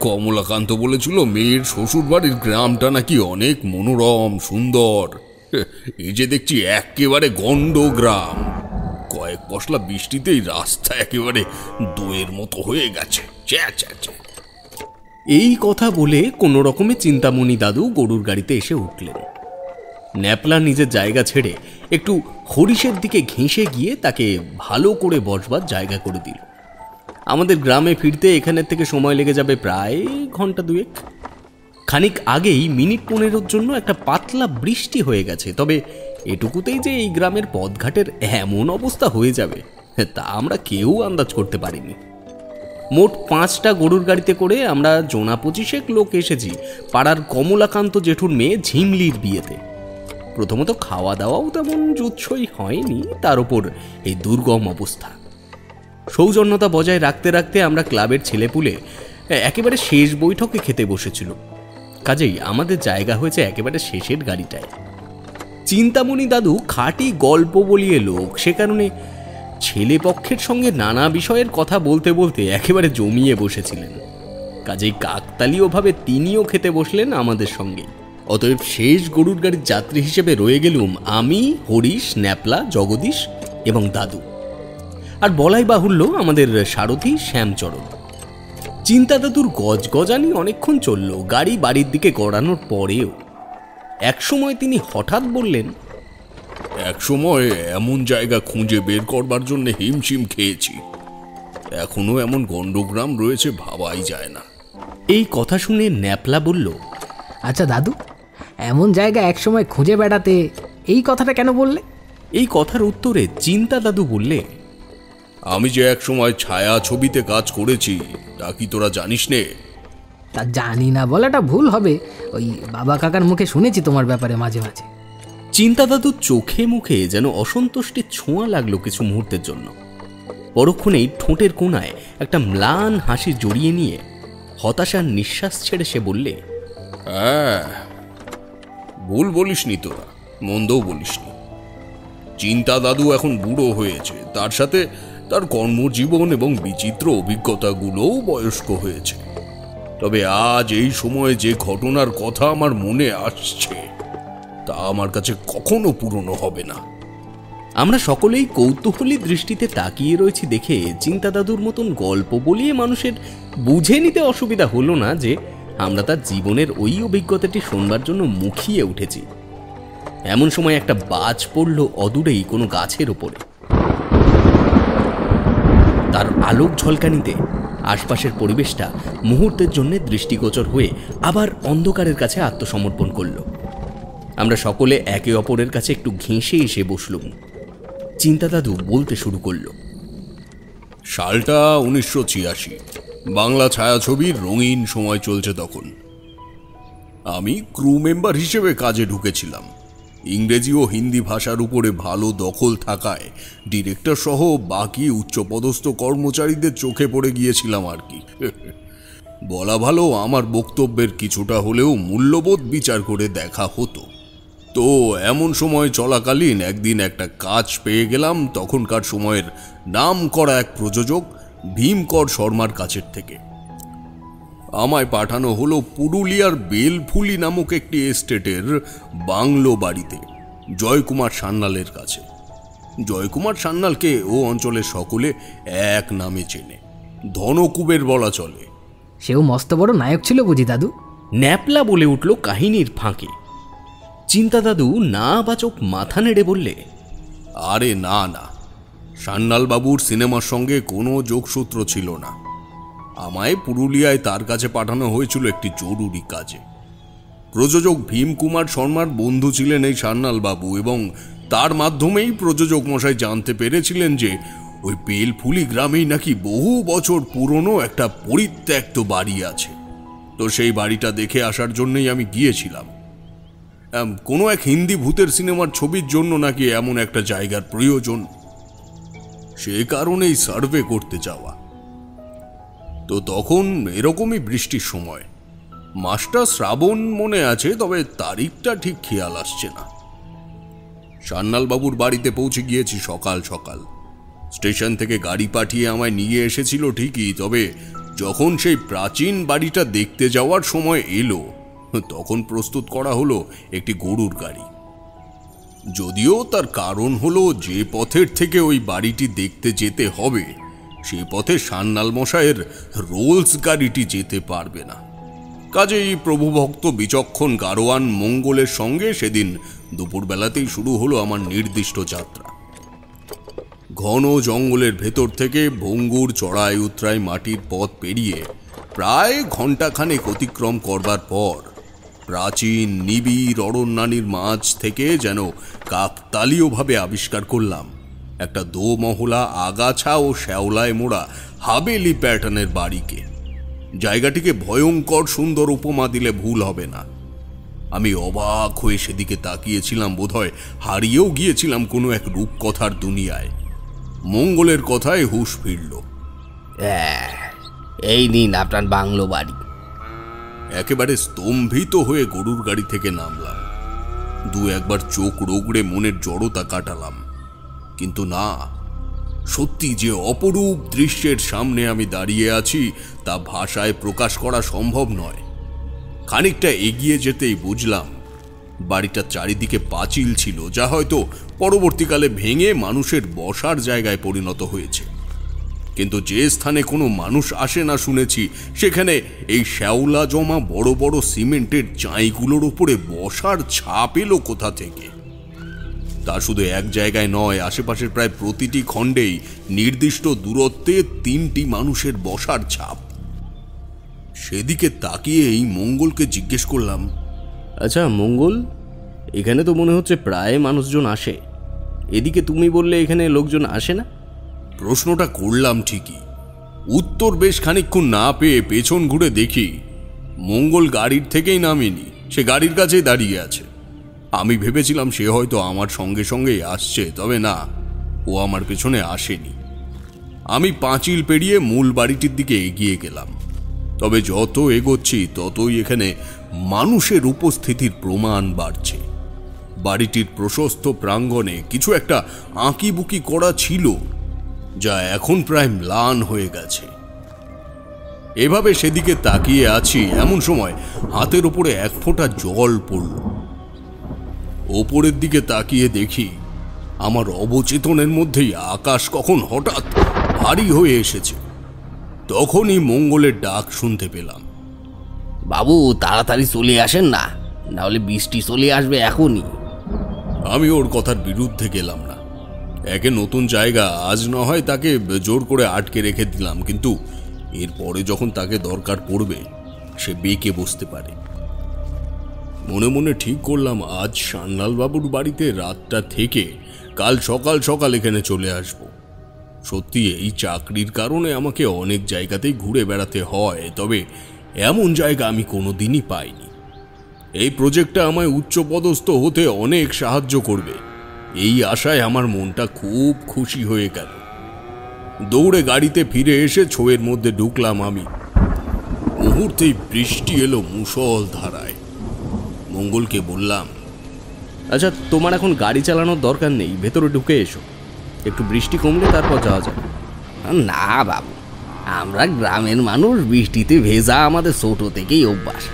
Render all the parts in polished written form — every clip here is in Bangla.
কমলাকান্ত বলেছিল মেয়ের শ্বশুর বাড়ির গ্রামটা নাকি অনেক মনোরম সুন্দর। এই যে দেখছি একেবারে গন্ড গ্রাম, কয়েক পশলা বৃষ্টিতেই রাস্তা একেবারে দইয়ের মতো হয়ে গেছে। এই কথা বলে কোনো রকমে চিন্তামণি দাদু গরুর গাড়িতে এসে উঠলেন। ন্যাপলা নিজের জায়গা ছেড়ে একটু হরিশের দিকে ঘেঁষে গিয়ে তাকে ভালো করে বসবার জায়গা করে দিল। আমাদের গ্রামে ফিরতে এখানের থেকে সময় লেগে যাবে প্রায় ঘন্টা দুয়েক। খানিক আগেই মিনিট 15 জন্য একটা পাতলা বৃষ্টি হয়ে গেছে, তবে এটুকুতেই যে এই গ্রামের পথঘাটের এমন অবস্থা হয়ে যাবে তা আমরা কেউ আন্দাজ করতে পারিনি। মোট 5টা গরুর গাড়িতে করে আমরা 25 লোক এসেছি পাড়ার কমলাকান্ত জেঠুর মেয়ে ঝিমলির বিয়েতে। প্রথমত খাওয়া দাওয়াও তেমন জুৎসই হয়নি, তার উপর এই দুর্গম অবস্থা। সৌজন্যতা বজায় রাখতে রাখতে আমরা ক্লাবের ছেলেপুলে একেবারে শেষ বৈঠকে খেতে বসেছিল, কাজেই আমাদের জায়গা হয়েছে একেবারে শেষের গাড়িটায়। চিন্তামণি দাদু খাঁটি গল্প বলিয়ে লোক, সে কারণে ছেলে পক্ষের সঙ্গে নানা বিষয়ের কথা বলতে বলতে একেবারে জমিয়ে বসেছিলেন। কাজেই কাকতালীয়ভাবে তিনিও খেতে বসলেন আমাদের সঙ্গে। অতএব শেষ গরুর গাড়ির যাত্রী হিসেবে রয়ে গেলুম আমি, হরিশ, ন্যাপলা, জগদীশ এবং দাদু। আর বলাই বাহুল্য আমাদের সারথি শ্যামচরণ। চিন্তা দাদুর গজগজানি অনেকক্ষণ চলল গাড়ি বাড়ির দিকে গড়ানোর পরেও। একসময় তিনি হঠাৎ বললেন, এক সময় এমন জায়গা খুঁজে বের করবার জন্য হিমশিম খেয়েছি, এখনো এমন গন্ডগ্রাম রয়েছে ভাবাই যায় না। এই কথা শুনে ন্যাপলা বলল, আচ্ছা দাদু, এমন জায়গা একসময় খুঁজে বেড়াতে এই কথাটা কেন বললে? এই কথার উত্তরে চিন্তা দাদু বললে, আমি যে এক সময় ছায়া ছবিতে কাজ করেছি তা কি তোরা জানিস নে? তা জানি না বলাটা ভুল হবে, ওই বাবা কাকার মুখে শুনেছি তোমার ব্যাপারে মাঝে মাঝে। চিন্তা দাদুর চোখে মুখে যেন অসন্তুষ্টির ছোঁয়া লাগলো কিছু মুহূর্তের জন্য। পরক্ষণেই ঠোঁটের কোণায় একটা ম্লান হাসি জড়িয়ে নিয়ে হতাশার নিঃশ্বাস ছেড়ে সে বললে, ভুল বলিসনি তোরা, মন্দও বলিসনি। চিন্তা দাদু এখন বুড়ো হয়েছে, তার সাথে তার কর্মজীবন এবং বিচিত্র অভিজ্ঞতাগুলোও বয়স্ক হয়েছে। তবে আজ এই সময়ে যে ঘটনার কথা আমার মনে আসছে তা আমার কাছে কখনো পুরনো হবে না। আমরা সকলেই কৌতূহলী দৃষ্টিতে তাকিয়ে রয়েছি দেখে চিন্তা দাদুর মতন গল্প বলিয়ে মানুষের বুঝে নিতে অসুবিধা হলো না যে আমরা তার জীবনের ওই অভিজ্ঞতাটি শোনবার জন্য মুখিয়ে উঠেছি। এমন সময় একটা বাজ পড়ল অদূরেই কোনো গাছের ওপরে। তার আলোক ঝলকানিতে আশপাশের পরিবেশটা মুহূর্তের জন্য দৃষ্টিগোচর হয়ে আবার অন্ধকারের কাছে আত্মসমর্পণ করল। আমরা সকলে একে অপরের কাছে একটু ঘেঁষে এসে বসলুম। চিন্তা দাদু বলতে শুরু করল, সালটা 1986, বাংলা ছায়াছবির রঙিন সময় চলছে তখন। আমি ক্রু মেম্বার হিসেবে কাজে ঢুকেছিলাম। ইংরেজি ও হিন্দি ভাষার উপরে ভালো দখল থাকায় ডিরেক্টর সহ বাকি উচ্চপদস্থ কর্মচারীদের চোখে পড়ে গিয়েছিলাম আর কি। বলা ভালো, আমার বক্তব্যের কিছুটা হলেও মূল্যবোধ বিচার করে দেখা হতো। তো এমন সময় চলাকালীন একদিন একটা কাজ পেয়ে গেলাম তখনকার সময়ের নাম করা এক প্রযোজক ভীমকর শর্মার কাছের থেকে। আমায় পাঠানো হলো পুরুলিয়ার বেলফুলি নামক একটি এস্টেটের বাংলো বাড়িতে জয়কুমার সান্যালের কাছে। জয়কুমার সান্যালকে ও অঞ্চলের সকলে এক নামে চেনে, ধনকুবের বলা চলে। সেও মস্ত বড় নায়ক ছিল বুঝি দাদু? ন্যাপলা বলে উঠল কাহিনীর ফাঁকে। চিন্তা দাদু না বাচক মাথা নেড়ে বললে, আরে না না, সান্যাল বাবুর সিনেমার সঙ্গে কোনো যোগসূত্র ছিল না। আমায় পুরুলিয়ায় তার কাছে পাঠানো হয়েছিল একটি জরুরি কাজে। প্রযোজক ভীমকুমার শর্মার বন্ধু ছিলেন এই সান্যাল বাবু, এবং তার মাধ্যমেই প্রযোজক মশাই জানতে পেরেছিলেন যে ওই বেলফুলি গ্রামেই নাকি বহু বছর পুরনো একটা পরিত্যক্ত বাড়ি আছে। তো সেই বাড়িটা দেখে আসার জন্যই আমি গিয়েছিলাম। কোনো এক হিন্দি ভূতের সিনেমার ছবির জন্য নাকি এমন একটা জায়গার প্রয়োজন, সে কারণেই সার্ভে করতে যাওয়া। তো তখন এরকমই বৃষ্টির সময়, মাসটা শ্রাবণ মনে আছে, তবে তারিখটা ঠিক খেয়াল আসছে না। সান্যাল বাবুর বাড়িতে পৌঁছে গিয়েছি সকাল সকাল। স্টেশন থেকে গাড়ি পাঠিয়ে আমায় নিয়ে এসেছিল ঠিকই, তবে যখন সেই প্রাচীন বাড়িটা দেখতে যাওয়ার সময় এলো, তখন প্রস্তুত করা হলো একটি গরুর গাড়ি। যদিও তার কারণ হলো যে পথের থেকে ওই বাড়িটি দেখতে যেতে হবে সেই পথে সান্যাল মশাইয়ের রোলস গাড়িটি যেতে পারবে না। কাজেই প্রভুভক্ত বিচক্ষণ গারোয়ান মঙ্গলের সঙ্গে সেদিন দুপুরবেলাতেই শুরু হলো আমার নির্দিষ্ট যাত্রা। ঘন জঙ্গলের ভেতর থেকে ভঙ্গুর চড়াই উতরাই মাটির পথ পেরিয়ে প্রায় ঘণ্টাখানেক অতিক্রম করবার পর প্রাচীন নিবিড় অরণ্যানীর মাঝ থেকে যেন কাকতালীয়ভাবে আবিষ্কার করলাম একটা দোমহলা আগাছা ও শ্যাওলায় মোড়া হাবেলি প্যাটার্নের বাড়িকে। জায়গাটিকে ভয়ঙ্কর সুন্দর উপমা দিলে ভুল হবে না। আমি অবাক হয়ে সেদিকে তাকিয়েছিলাম, বোধহয় হারিয়েও গিয়েছিলাম কোনো এক রূপকথার দুনিয়ায়। মঙ্গলের কথায় হুঁশ ফিরল। এই নিন আপনার বাংলো বাড়ি। একেবারে স্তম্ভিত হয়ে গরুর গাড়ি থেকে নামলাম। দু একবার চোখ রোগড়ে মনের জড়তা কাটালাম, কিন্তু না, সত্যি যে অপরূপ দৃশ্যের সামনে আমি দাঁড়িয়ে আছি তা ভাষায় প্রকাশ করা সম্ভব নয়। খানিকটা এগিয়ে যেতেই বুঝলাম বাড়িটার চারিদিকে পাঁচিল ছিল, যা হয়তো পরবর্তীকালে ভেঙে মানুষের বসার জায়গায় পরিণত হয়েছে। কিন্তু যে স্থানে কোনো মানুষ আসে না শুনেছি, সেখানে এই শ্যাওলা জমা বড় বড় সিমেন্টের চাঁইগুলোর উপরে বসার ছাপ এলো কোথা থেকে? তা শুধু এক জায়গায় নয়, আশেপাশের প্রায় প্রতিটি খণ্ডেই নির্দিষ্ট দূরত্বে 3টি মানুষের বসার ছাপ। সেদিকে তাকিয়েই মঙ্গলকে জিজ্ঞেস করলাম, আচ্ছা মঙ্গল, এখানে তো মনে হচ্ছে প্রায় মানুষজন আসে, এদিকে তুমি বললে এখানে লোকজন আসে না? প্রশ্নটা করলাম ঠিকই, উত্তর বেশ খানিকক্ষণ না পেয়ে পেছন ঘুরে দেখি মঙ্গল গাড়ির থেকেই নামেনি, সে গাড়ির কাছেই দাঁড়িয়ে আছে। আমি ভেবেছিলাম সে হয়তো আমার সঙ্গে সঙ্গেই আসছে, তবে না, ও আমার পেছনে আসেনি। আমি পাঁচিল পেরিয়ে মূল বাড়িটির দিকে এগিয়ে গেলাম। তবে যত এগোচ্ছি ততই এখানে মানুষের উপস্থিতির প্রমাণ বাড়ছে। বাড়িটির প্রশস্ত প্রাঙ্গণে কিছু একটা আঁকিবুকি করা ছিল, যা এখন প্রায় ম্লান হয়ে গেছে। এভাবে সেদিকে তাকিয়ে আছি, এমন সময় হাতের উপরে এক ফোঁটা জল পড়ল। ওপরের দিকে তাকিয়ে দেখি আমার অবচেতনের মধ্যেই আকাশ কখন হঠাৎ ভারী হয়ে এসেছে। তখনই মঙ্গলের ডাক শুনতে পেলাম, বাবু তাড়াতাড়ি চলে আসেন না, নাহলে বৃষ্টি চলে আসবে এখনই। আমি ওর কথার বিরুদ্ধে গেলাম না। একে নতুন জায়গা, আজ না হয় তাকে জোর করে আটকে রেখে দিলাম, কিন্তু এরপরে যখন তাকে দরকার পড়বে সে বেঁকে বসতে পারে। মনে মনে ঠিক করলাম আজ সান্যাল বাবুর বাড়িতে রাতটা থেকে কাল সকাল সকাল এখানে চলে আসব। সত্যি এই চাকরির কারণে আমাকে অনেক জায়গাতেই ঘুরে বেড়াতে হয়, তবে এমন জায়গা আমি কোনোদিনই পাইনি। এই প্রজেক্টটা আমায় উচ্চপদস্থ হতে অনেক সাহায্য করবে, এই আশায় আমার মনটা খুব খুশি হয়ে গেল। দৌড়ে গাড়িতে ফিরে এসে ছোয়ের মধ্যে ঢুকলাম আমি। মুহূর্তেই বৃষ্টি এলো মুষল ধারায়। মঙ্গলকে বললাম, আচ্ছা তোমার এখন গাড়ি চালানোর দরকার নেই, ভেতরে ঢুকে এসো, একটু বৃষ্টি কমলে তারপর যাওয়া যাবে। না বাবু, আমরা গ্রামের মানুষ, বৃষ্টিতে ভেজা আমাদের ছোট থেকেই অভ্যাস,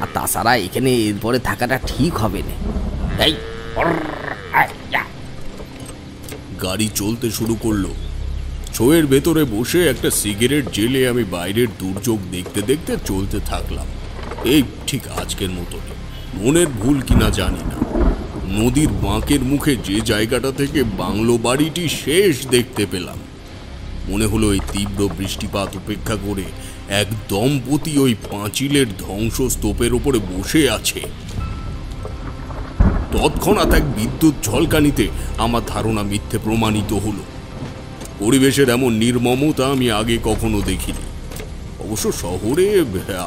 আর তাছাড়া এখানে এরপরে থাকাটা ঠিক হবে না। এই গাড়ি চলতে শুরু করলো। ছোয়ের ভেতরে বসে একটা সিগারেট জেলে আমি বাইরের দুর্যোগ দেখতে দেখতে চলতে থাকলাম। এই ঠিক আজকের মতো, মনের ভুল কিনা জানি না, নদীর বাঁকের মুখে যে জায়গাটা থেকে বাংলো বাড়িটি শেষ দেখতে পেলাম, মনে হলো এই তীব্র বৃষ্টিপাত উপেক্ষা করে এক দম্পতি ওই পাঁচিলের ধ্বংসস্তূপের উপরে বসে আছে। তৎক্ষণাৎ এক বিদ্যুৎ ঝলকানিতে আমার ধারণা মিথ্যে প্রমাণিত হলো। পরিবেশের এমন নির্মমতা আমি আগে কখনো দেখিনি। অবশ্য শহরে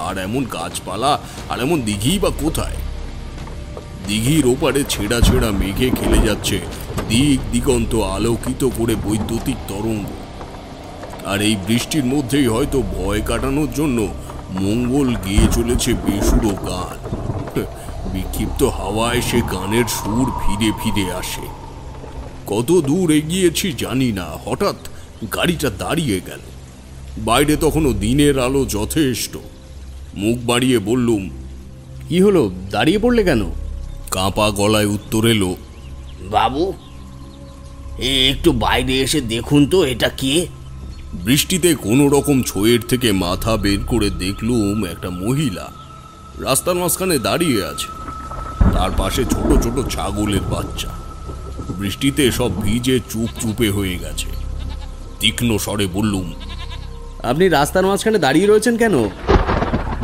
আর এমন গাছপালা আর এমন দিঘি বা কোথায়? দিঘির ওপারে ছেঁড়া ছেঁড়া মেঘে খেলে যাচ্ছে দিক দিগন্ত আলোকিত করে বৈদ্যুতিক তরঙ্গ। আর এই বৃষ্টির মধ্যেই হয়তো ভয় কাটানোর জন্য মঙ্গল গেয়ে চলেছে বেসুরো গান। বিক্ষিপ্ত হাওয়ায় সে গানের সুর ফিরে ফিরে আসে। কত দূর এগিয়েছি জানি না, হঠাৎ গাড়িটা দাঁড়িয়ে গেল। বাইরে তখনও দিনের আলো যথেষ্ট। মুখ বাড়িয়ে বললুম, কি হলো, দাঁড়িয়ে পড়লে কেন? কাঁপা গলায় উত্তর এলো, বাবু, একটু বাইরে এসে দেখুন তো এটা কে। বৃষ্টিতে কোনো রকম ছোঁয়ের থেকে মাথা বের করে দেখলুম একটা মহিলা রাস্তার মাঝখানে দাঁড়িয়ে আছে। তার পাশে ছোট ছোট ছাগলের বাচ্চা। বৃষ্টিতে সব ভিজে চুপচুপে হয়ে গেছে। তীক্ষ্ণ স্বরে বললুম, আপনি রাস্তার মাঝখানে দাঁড়িয়ে রয়েছেন কেন?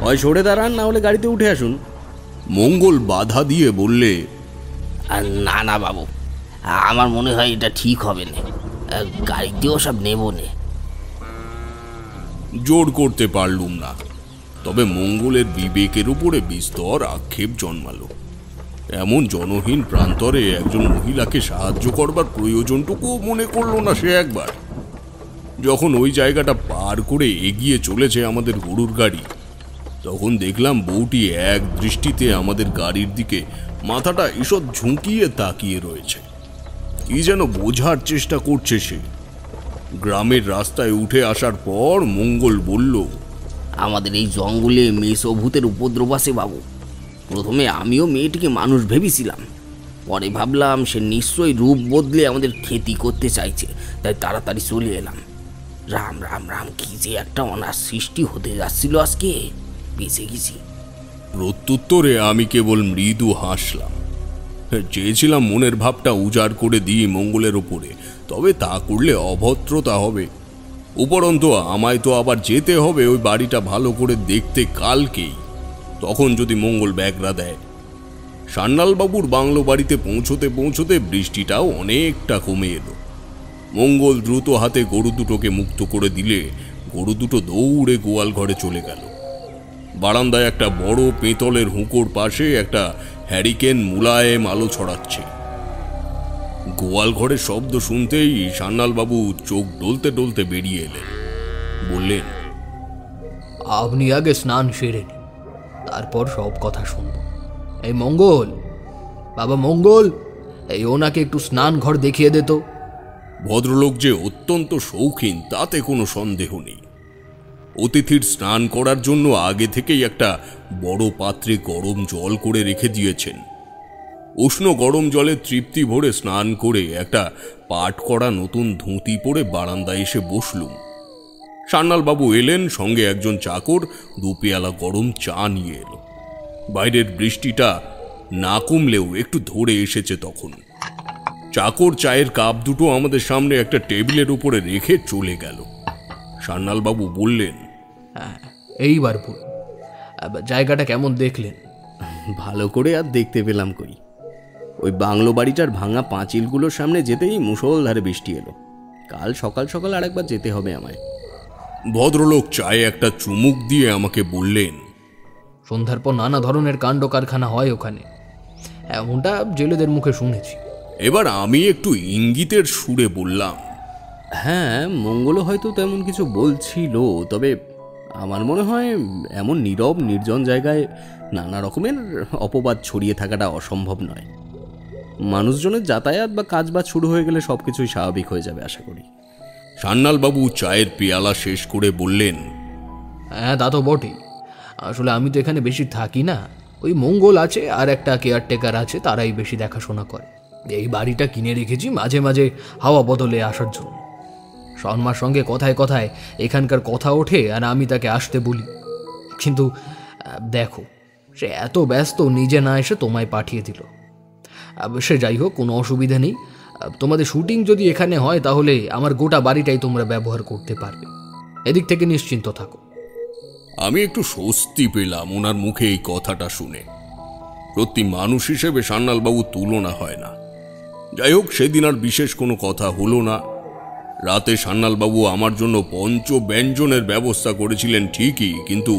হয় সরে দাঁড়ান, না হলে গাড়িতে উঠে আসুন। মঙ্গল বাধা দিয়ে বললে, না না বাবু, আমার মনে হয় এটা ঠিক হবে না, গাড়িতেও সব নেব নে। জোর করতে পারলুম না। তবে মঙ্গলের বিবেকের উপরে বিস্তর আক্ষেপ জন্মালো। এমন জনহীন প্রান্তরে একজন মহিলাকে সাহায্য করবার প্রয়োজনটুকু মনে করল না সে একবার। যখন ওই জায়গাটা পার করে এগিয়ে চলেছে আমাদের গরুর গাড়ি, তখন দেখলাম বউটি এক দৃষ্টিতে আমাদের গাড়ির দিকে মাথাটা ঈষৎ ঝুঁকিয়ে তাকিয়ে রয়েছে। কি যেন বোঝার চেষ্টা করছে সে। গ্রামের রাস্তায় উঠে আসার পর মঙ্গল বলল, আমাদের এই জঙ্গলে মেসো ভূতের উপদ্রব আছে বাবু। প্রথমে আমিও মেয়েটিকে মানুষ ভেবেছিলাম, পরে ভাবলাম সে নিশ্চয়ই রূপ বদলে আমাদের ক্ষতি করতে চাইছে, তাই তাড়াতাড়ি চলে এলাম। রাম রাম রাম, কি যে একটা অনার সৃষ্টি হতে যাচ্ছিল আজকে, বেঁচে গেছি। প্রত্যুত্তরে আমি কেবল মৃদু হাসলাম। চেয়েছিলাম মনের ভাবটা উজাড় করে দিই মঙ্গলের ওপরে, তবে তা করলে অভদ্রতা হবে। উপরন্তু আমায় তো আবার যেতে হবে ওই বাড়িটা ভালো করে দেখতে কালকেই। তখন যদি মঙ্গল ব্যাগরা দেয়। সান্যালবাবুর বাংলো বাড়িতে পৌঁছতে পৌঁছতে বৃষ্টিটাও অনেকটা কমে এলো। মঙ্গল দ্রুত হাতে গরু দুটোকে মুক্ত করে দিলে গরু দুটো দৌড়ে গোয়াল ঘরে চলে গেল। বারান্দায় একটা বড় পেতলের হুঁকোর পাশে একটা হ্যারিকেন মুলায়েম আলো ছড়াচ্ছে। গোয়াল ঘরের শব্দ শুনতেই সান্যালবাবু চোখ ডলতে ডলতে বেরিয়ে এলেন। বললেন, আপনি আগে স্নান সেরে নিন, তারপর সব কথা শুনব। এই মঙ্গল, বাবা মঙ্গল, এই ওনাকে একটু স্নান ঘর দেখিয়ে দে তো। ভদ্রলোক যে অত্যন্ত শৌখিন তাতে কোনো সন্দেহ নেই। অতিথির স্নান করার জন্য আগে থেকেই একটা বড় পাত্রে গরম জল করে রেখে দিয়েছেন। উষ্ণ গরম জলে তৃপ্তি ভরে স্নান করে একটা পাট করা নতুন ধুতি পরে বারান্দায় এসে বসলুম। সান্যালবাবু এলেন, সঙ্গে একজন চাকর 2 পেয়ালা গরম চা নিয়ে এলো। বাইরের বৃষ্টিটা না কমলেও একটু ধরে এসেছে তখন। চাকর চায়ের কাপ দুটো আমাদের সামনে একটা টেবিলের উপরে রেখে চলে গেল। সান্যালবাবু বললেন, এইবার বল, জায়গাটা কেমন দেখলেন? ভালো করে আর দেখতে পেলাম কই। ওই বাংলো বাড়িটার ভাঙা পাঁচিলগুলোর সামনে যেতেই মুষলধারে বৃষ্টি এলো। কাল সকাল সকাল আরেকবার যেতে হবে আমায়। ভদ্রলোক চায়ে একটা চুমুক দিয়ে আমাকে বললেন, সন্ধ্যার পর নানা ধরনের কাণ্ড কারখানা হয় ওখানে, এমনটা জেলেদের মুখে শুনেছি। এবার আমি একটু ইঙ্গিতের সুরে বললাম, হ্যাঁ, মঙ্গলও হয়তো তেমন কিছু বলছিল, তবে আমার মনে হয় এমন নীরব নির্জন জায়গায় নানা রকমের অপবাদ ছড়িয়ে থাকাটা অসম্ভব নয়। মানুষজনের যাতায়াত বা কাজবাজ শুরু হয়ে গেলে সব কিছুই স্বাভাবিক হয়ে যাবে আশা করি। সান্যালবাবু চায়ের পেয়ালা শেষ করে বললেন, হ্যাঁ, তা তো বটেই। আসলে আমি তো এখানে বেশি থাকি না, ওই মঙ্গল আছে আর একটা কেয়ারটেকার আছে, তারাই বেশি দেখাশোনা করে। এই বাড়িটা কিনে রেখেছি মাঝে মাঝে হাওয়া বদলে আসার জন্য। শর্মার সঙ্গে কথায় কথায় এখানকার কথা ওঠে আর আমি তাকে আসতে বলি, কিন্তু দেখো সে এত ব্যস্ত, নিজে না এসে তোমায় পাঠিয়ে দিল। সে যাই হোক, কোনো অসুবিধা নেই। তোমাদের শুটিং যদি এখানে হয় তাহলে আমার গোটা বাড়িটাই তোমরা ব্যবহার করতে পারবে, এদিক থেকে নিশ্চিন্ত থাকো। আমি একটু স্বস্তি পেলাম ওনার মুখে এই কথাটা শুনে। প্রতি মানুষ হিসেবে সান্যালবাবু তুলনা হয় না। যাই হোক, সেদিন আর বিশেষ কোনো কথা হলো না। রাতে সান্যালবাবু আমার জন্য পঞ্চব্যঞ্জনের ব্যবস্থা করেছিলেন ঠিকই, কিন্তু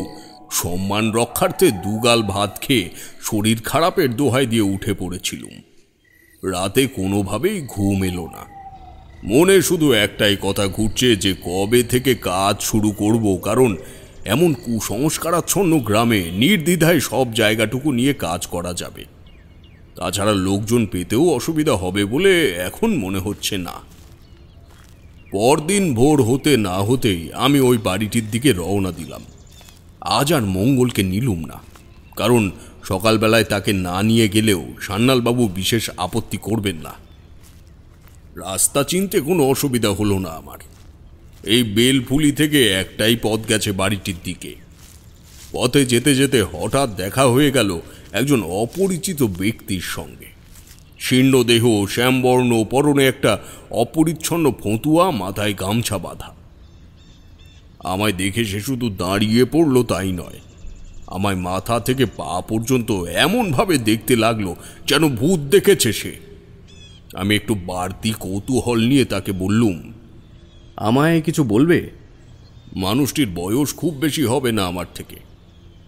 সম্মান রক্ষার্থে 2 গাল ভাত খেয়ে শরীর খারাপের দোহাই দিয়ে উঠে পড়েছিলুম। রাতে কোনোভাবেই ঘুম এলো না। মনে শুধু একটাই কথা ঘুরছে যে কবে থেকে কাজ শুরু করব, কারণ এমন কুসংস্কারাচ্ছন্ন গ্রামে নির্দ্বিধায় সব জায়গাটুকু নিয়ে কাজ করা যাবে। তাছাড়া লোকজন পেতেও অসুবিধা হবে বলে এখন মনে হচ্ছে না। পরদিন ভোর হতে না হতেই আমি ওই বাড়িটির দিকে রওনা দিলাম। আজ আর মঙ্গলকে নিলুম না, কারণ সকালবেলায় তাকে না নিয়ে গেলেও সান্যালবাবু বিশেষ আপত্তি করবেন না। রাস্তা চিনতে কোনো অসুবিধা হলো না আমার। এই বেলফুলি থেকে একটাই পথ গেছে বাড়িটির দিকে। পথে যেতে যেতে হঠাৎ দেখা হয়ে গেল একজন অপরিচিত ব্যক্তির সঙ্গে। শীর্ণ দেহ, শ্যামবর্ণ, পরনে একটা অপরিচ্ছন্ন ফতুয়া, মাথায় গামছা বাঁধা। আমায় দেখে সে শুধু দাঁড়িয়ে পড়ল তাই নয়, আমায় মাথা থেকে পা পর্যন্ত এমনভাবে দেখতে লাগলো যেন ভূত দেখেছে সে। আমি একটু বাড়তি কৌতূহল নিয়ে তাকে বললুম, আমায় কিছু বলবে? মানুষটির বয়স খুব বেশি হবে না আমার থেকে,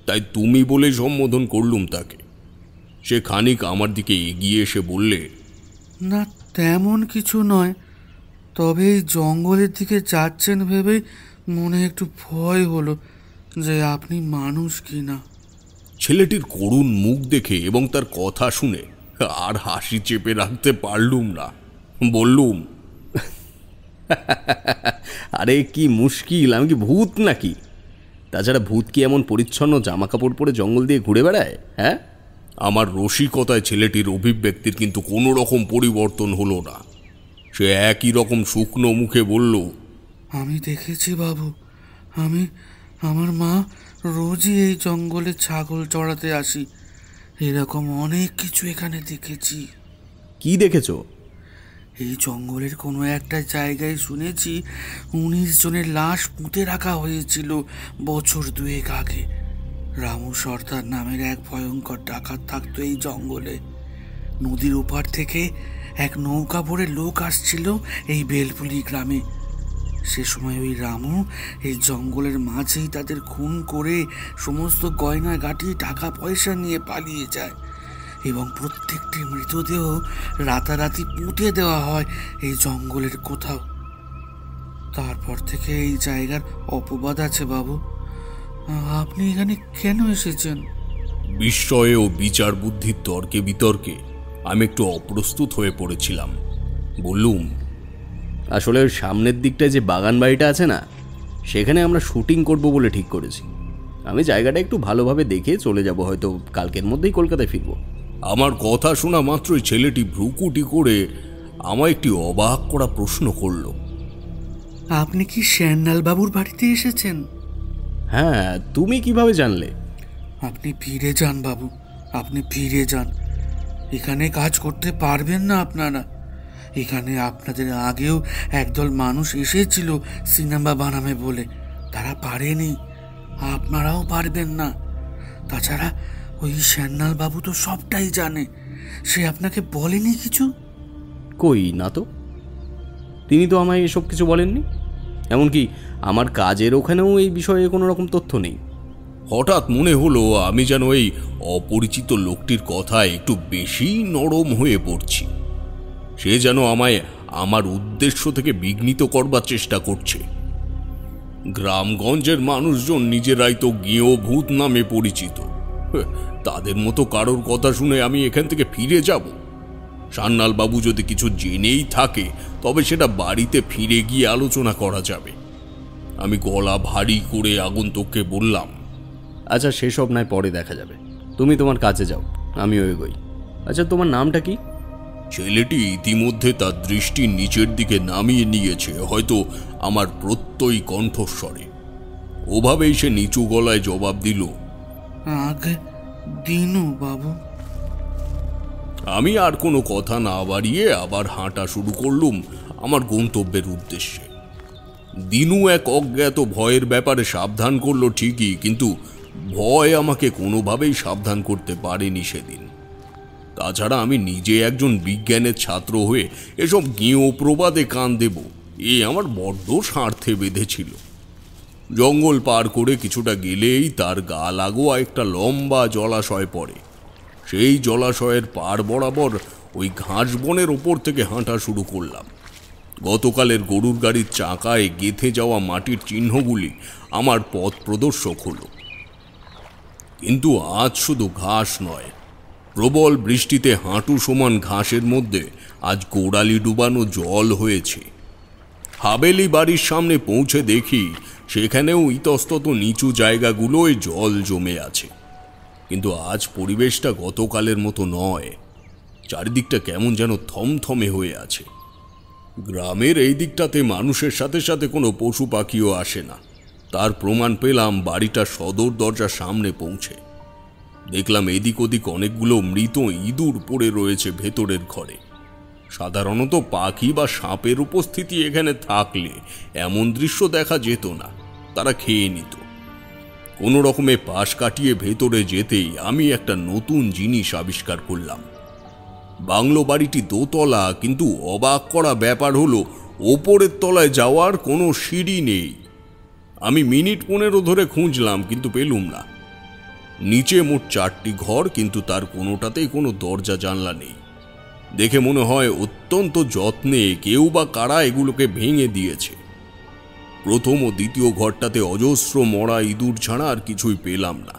তাই তুমি বলে সম্বোধন করলুম তাকে। সে খানিক আমার দিকে এগিয়ে এসে বললে, না, তেমন কিছু নয়, তবে এই জঙ্গলের দিকে যাচ্ছেন ভেবেই মনে একটু ভয় হলো যে আপনি মানুষ কিনা। ছেলেটির করুণ মুখ দেখে এবং তার কথা শুনে আর হাসি চেপে রাখতে পারলুম না। বললুম, আরে কি মুশকিল, আমি কি ভূত নাকি? তাছাড়া ভূত কি এমন পরিচ্ছন্ন জামা কাপড় পরে জঙ্গল দিয়ে ঘুরে বেড়ায়? হ্যাঁ? আমার রসিকতায় ছেলেটির অভিব্যক্তির কিন্তু কোনো রকম পরিবর্তন হলো না। সে একই রকম শুকনো মুখে বলল, আমি দেখেছি বাবু, আমার মা রোজই এই জঙ্গলে ছাগল চড়াতে আসি। এরকম অনেক কিছু এখানে দেখেছি। কি দেখেছো? এই জঙ্গলের কোনো একটা জায়গায় শুনেছি 19 জনের লাশ পুঁতে রাখা হয়েছিল বছর 2 আগে। রামু সর্দার নামের এক ভয়ঙ্কর ডাকাত থাকতো এই জঙ্গলে। নদীর ওপার থেকে এক নৌকা ভরে লোক আসছিল এই বেলফুলি গ্রামে। সে সময় ওই রামু এই জঙ্গলের মাঝেই তাদের খুন করে সমস্ত গয়না গাঁটি, টাকা পয়সা নিয়ে পালিয়ে যায় এবং প্রত্যেকটি মৃতদেহ রাতারাতি পুঁতে দেওয়া হয় এই জঙ্গলের কোথাও। তারপর থেকে এই জায়গার অপবাদ আছে বাবু। আপনি এখানে কেন এসেছেন? বিস্ময়ে ও বিচার বুদ্ধির তর্কে বিতর্কে আমি একটু অপ্রস্তুত হয়ে পড়েছিলাম। বললুম, আসলে ওই সামনের দিকটায় যে বাগান বাড়িটা আছে না, সেখানে আমরা শুটিং করব বলে ঠিক করেছি। আমি জায়গাটা একটু ভালোভাবে দেখে চলে যাব, হয়তো কালকের মধ্যেই কলকাতায় ফিরব। আমার কথা শোনা মাত্রই ছেলেটি ভ্রুকুটি করে আমায় একটি অবাক করা প্রশ্ন করল। আপনি কি শ্যান্যাল বাবুর বাড়িতে এসেছেন? হ্যাঁ, তুমি কিভাবে জানলে? আপনি ফিরে যান বাবু, আপনি ফিরে যান। এখানে কাজ করতে পারবেন না আপনারা। এখানে আপনাদের আগেও একদল মানুষ এসেছিল সিনেমা বানাবে বলে, তারা পারেনি, আপনারাও পারবেন না। তাছাড়া ওই শ্যান্যাল বাবু তো সবটাই জানে। সে আপনাকে বলেনি কিছু? কই না তো, তিনি তো আমায় এসব কিছু বলেননি। এমনকি আমার কাজের ওখানেও এই বিষয়ে কোনো রকম তথ্য নেই। হঠাৎ মনে হলো আমি যেন এই অপরিচিত লোকটির কথায় একটু বেশি নরম হয়ে পড়ছি। সে যেন আমায় আমার উদ্দেশ্য থেকে বিঘ্নিত করবার চেষ্টা করছে। গ্রামগঞ্জের মানুষজন নিজেরাই তো গেঁয়ো ভূত নামে পরিচিত। তাদের মতো কারোর কথা শুনে আমি এখান থেকে ফিরে যাব? সান্যাল বাবু যদি কিছু জেনেই থাকে তবে সেটা বাড়িতে ফিরে গিয়ে আলোচনা করা যাবে। আমি গলা ভারী করে আগন্তুককে বললাম, আচ্ছা, সেসব নয় পরে দেখা যাবে, তুমি তোমার কাজে যাও, আমিও এগোই। আচ্ছা, তোমার নামটা কি? ছেলেটি ইতিমধ্যে তার দৃষ্টি নিচের দিকে নামিয়ে নিয়েছে, হয়তো আমার প্রত্যয়ী কণ্ঠস্বরে। ওভাবেই সে নিচু গলায় জবাব দিল, আগে দিনু বাবু। আমি আর কোনো কথা না বাড়িয়ে আবার হাঁটা শুরু করলুম আমার গন্তব্যের উদ্দেশ্যে। দিনু এক অজ্ঞাত ভয়ের ব্যাপারে সাবধান করলো ঠিকই, কিন্তু ভয় আমাকে কোনোভাবেই সাবধান করতে পারেনি সেদিন। তাছাড়া আমি নিজে একজন বিজ্ঞানের ছাত্র হয়ে এসব গেঁয়ো প্রবাদে কান দেব, এ আমার বড্ড স্বার্থে বেঁধেছিল। জঙ্গল পার করে কিছুটা গেলেই তার গা লাগোয়া একটা লম্বা জলাশয় পড়ে। সেই জলাশয়ের পার বরাবর ওই ঘাস বনের ওপর থেকে হাঁটা শুরু করলাম। গতকালের গরুর গাড়ির চাকায় গেঁথে যাওয়া মাটির চিহ্নগুলি আমার পথ প্রদর্শক হলো। কিন্তু আজ শুধু ঘাস নয়, প্রবল বৃষ্টিতে হাঁটু সমান ঘাসের মধ্যে আজ গোড়ালি ডুবানো জল হয়েছে। হাবেলি বাড়ির সামনে পৌঁছে দেখি সেখানেও ইতস্তত নিচু জায়গাগুলোয় জল জমে আছে, কিন্তু আজ পরিবেশটা গতকালের মতো নয়। চারিদিকটা কেমন যেন থমথমে হয়ে আছে। গ্রামের এই দিকটাতে মানুষের সাথে সাথে কোনো পশু পাখিও আসে না, তার প্রমাণ পেলাম বাড়িটা সদর দরজার সামনে পৌঁছে। দেখলাম এদিক ওদিক অনেকগুলো মৃত ইঁদুর পড়ে রয়েছে ভেতরের ঘরে। সাধারণত পাখি বা সাপের উপস্থিতি এখানে থাকলে এমন দৃশ্য দেখা যেত না, তারা খেয়ে নিত। কোনো রকমে পাশ কাটিয়ে ভেতরে যেতেই আমি একটা নতুন জিনিস আবিষ্কার করলাম। বাংলো বাড়িটি দোতলা, কিন্তু অবাক করা ব্যাপার হলো ওপরের তলায় যাওয়ার কোনো সিঁড়ি নেই। আমি মিনিট 15 ধরে খুঁজলাম, কিন্তু পেলুম না। নিচে মোট 4টি ঘর, কিন্তু তার কোনোটাতেই কোনো দরজা জানলা নেই। দেখে মনে হয় অত্যন্ত যত্নে কেউ বা কারা এগুলোকে ভেঙে দিয়েছে। প্রথম ও দ্বিতীয় ঘরটাতে অজস্র মরা ইঁদুর ছাড়া আর কিছুই পেলাম না।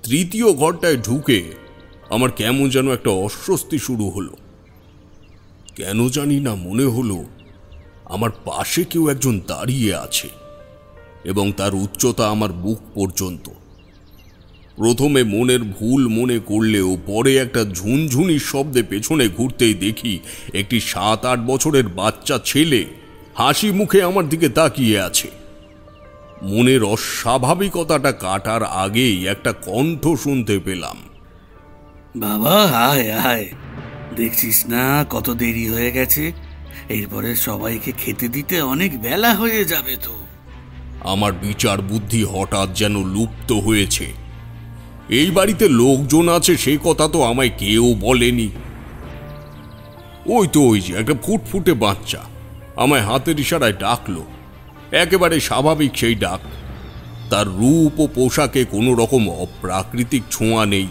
তৃতীয় ঘরটায় ঢুকে আমার কেমন যেন একটা অস্বস্তি শুরু হলো। কেন জানি না মনে হলো আমার পাশে কেউ একজন দাঁড়িয়ে আছে এবং তার উচ্চতা আমার বুক পর্যন্ত। প্রথমে মনের ভুল মনে করলেও পরে একটা ঝুনঝুনির শব্দে পেছনে ঘুরতেই দেখি একটি 7-8 বছরের বাচ্চা ছেলে হাসি মুখে আমার দিকে তাকিয়ে আছে। মনের অস্বাভাবিকতাটা কাটার আগেই একটা কণ্ঠ শুনতে পেলাম, বাবা আয় আয়, দেখছিস না কত দেরি হয়ে গেছে, এরপরে সবাইকে খেতে দিতে অনেক বেলা হয়ে যাবে তো। আমার বিচার বুদ্ধি হঠাৎ যেন লুপ্ত হয়েছে। এই বাড়িতে লোকজন আছে সে কথা তো আমায় কেউ বলেনি। ওই যে একটা ফুটফুটে বাচ্চা আমায় হাতের ইশারায় ডাকলো, একেবারে স্বাভাবিক সেই ডাক। তার রূপ ও পোশাকে কোনো রকম অপ্রাকৃতিক ছোঁয়া নেই।